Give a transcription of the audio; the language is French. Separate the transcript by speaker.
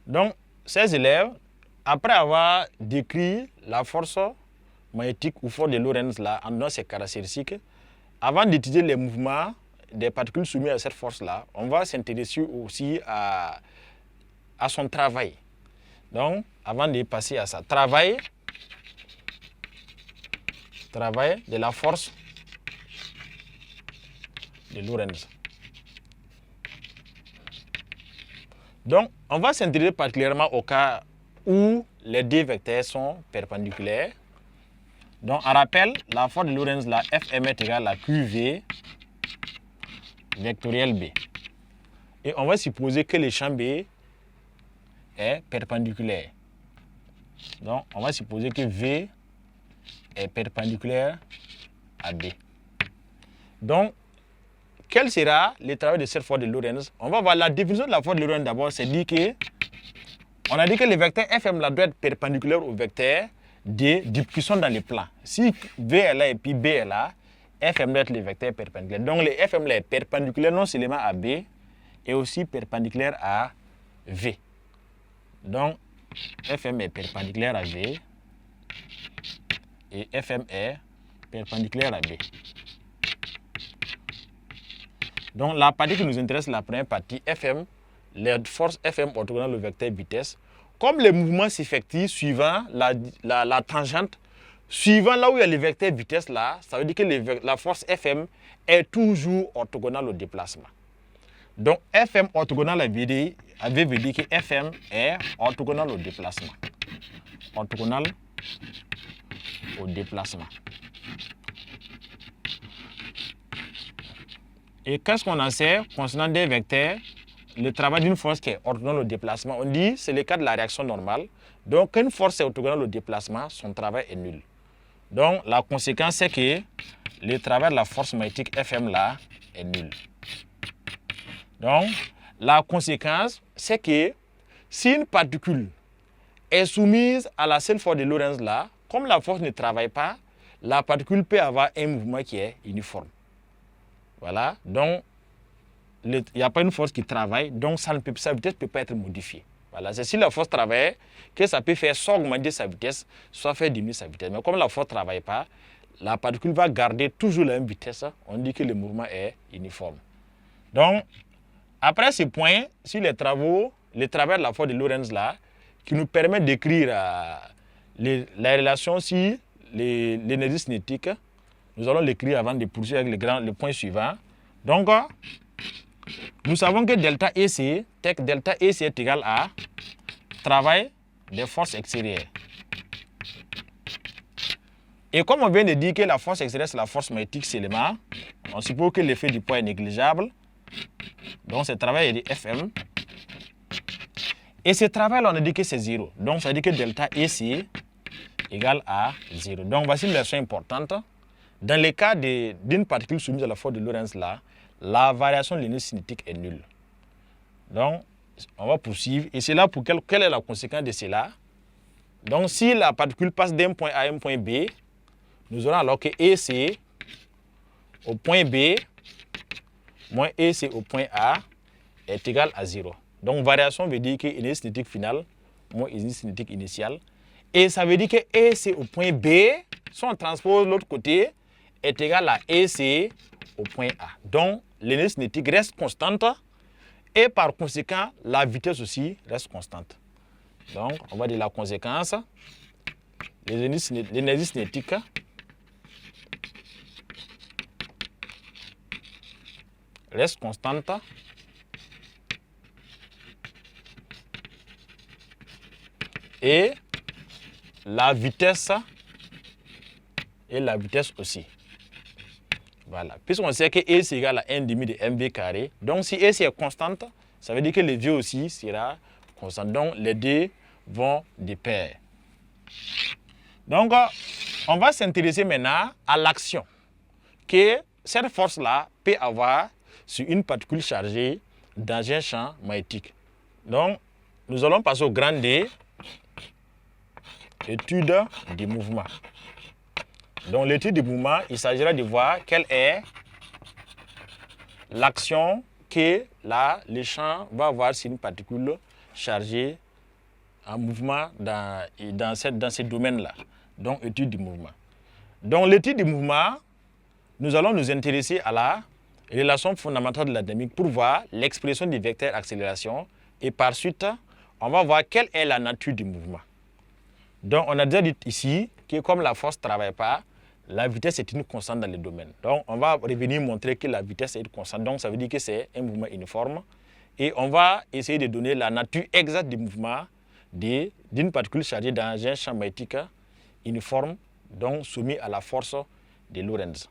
Speaker 1: Donc, ces élèves, après avoir décrit la force magnétique ou force de Lorentz là, en donnant ses caractéristiques, avant d'étudier les mouvements des particules soumises à cette force-là, on va s'intéresser aussi à son travail. Donc, avant de passer à ça, travail de la force de Lorentz. Donc, on va s'intéresser particulièrement au cas où les deux vecteurs sont perpendiculaires. Donc, on rappelle, la force de Lorentz, la Fm est égale à QV vectoriel B. Et on va supposer que le champ B est perpendiculaire. Donc, on va supposer que V est perpendiculaire à B. Donc, quel sera le travail de cette force de Lorentz? On va voir la définition de la force de Lorentz d'abord, c'est dit que on a dit que le vecteur Fm là doit être perpendiculaire au vecteur D qui sont dans le plan. Si V est là et puis B est là, Fm doit être le vecteur perpendiculaire. Donc le Fm là est perpendiculaire non seulement à B, et aussi perpendiculaire à V. Donc Fm est perpendiculaire à V et Fm est perpendiculaire à B. Donc la partie qui nous intéresse, la première partie, Fm, les forces Fm orthogonales au vecteur vitesse, comme les mouvements s'effectuent suivant la tangente, suivant là où il y a le vecteur vitesse là, ça veut dire que la force Fm est toujours orthogonale au déplacement. Donc Fm orthogonale à V veut dire que Fm est orthogonale au déplacement. Orthogonale au déplacement. Et qu'est-ce qu'on en sait concernant des vecteurs? Le travail d'une force qui est orthogonale au déplacement, on dit c'est le cas de la réaction normale. Donc, quand une force est orthogonale au déplacement, son travail est nul. Donc, la conséquence, c'est que le travail de la force magnétique Fm là est nul. Donc, la conséquence, c'est que si une particule est soumise à la seule force de Lorentz là, comme la force ne travaille pas, la particule peut avoir un mouvement qui est uniforme. Voilà, donc il n'y a pas une force qui travaille, donc sa vitesse ne peut pas être modifiée. Voilà, c'est si la force travaille que ça peut faire soit augmenter sa vitesse, soit faire diminuer sa vitesse. Mais comme la force ne travaille pas, la particule va garder toujours la même vitesse. On dit que le mouvement est uniforme. Donc, après ce point, sur les travail de la force de Lorentz là, qui nous permet d'écrire la relation sur l'énergie cinétique, nous allons l'écrire avant de poursuivre avec le point suivant. Donc, nous savons que delta EC est égal à travail des forces extérieures. Et comme on vient de dire que la force extérieure, c'est la force magnétique seulement, on suppose que l'effet du poids est négligeable. Donc, ce travail est de Fm. Et ce travail-là, on a dit que c'est 0. Donc, ça veut dire que delta EC égale à 0. Donc, voici une leçon importante. Dans le cas d'une particule soumise à la force de Lorentz là, la variation de l'énergie cinétique est nulle. Donc, on va poursuivre. Et c'est là pour quelle est la conséquence de cela? Donc, si la particule passe d'un point A à un point B, nous aurons alors que EC au point B moins EC au point A est égal à 0. Donc, variation veut dire que l'énergie cinétique finale moins l'énergie cinétique initiale. Et ça veut dire que EC au point B, si on transpose l'autre côté, est égal à EC au point A. Donc, l'énergie cinétique reste constante et par conséquent, la vitesse aussi reste constante. Donc, on va dire la conséquence, l'énergie cinétique reste constante et la vitesse aussi. Voilà. Puisqu'on sait que E c'est égal à 1 demi de mv carré. Donc si E est constante, ça veut dire que le V aussi sera constant. Donc les deux vont de pair. Donc on va s'intéresser maintenant à l'action que cette force-là peut avoir sur une particule chargée dans un champ magnétique. Donc nous allons passer au grand D, étude du mouvement. Donc l'étude du mouvement, il s'agira de voir quelle est l'action que le champ va avoir sur une particule chargée en mouvement dans ces domaines-là. Donc, étude du mouvement. Donc, l'étude du mouvement, nous allons nous intéresser à la relation fondamentale de la dynamique pour voir l'expression du vecteur accélération et par suite, on va voir quelle est la nature du mouvement. Donc, on a déjà dit ici que comme la force ne travaille pas, la vitesse est une constante dans les domaines. Donc, on va revenir montrer que la vitesse est une constante. Donc, ça veut dire que c'est un mouvement uniforme. Et on va essayer de donner la nature exacte du mouvement d'une particule chargée dans un champ magnétique uniforme, donc soumis à la force de Lorentz.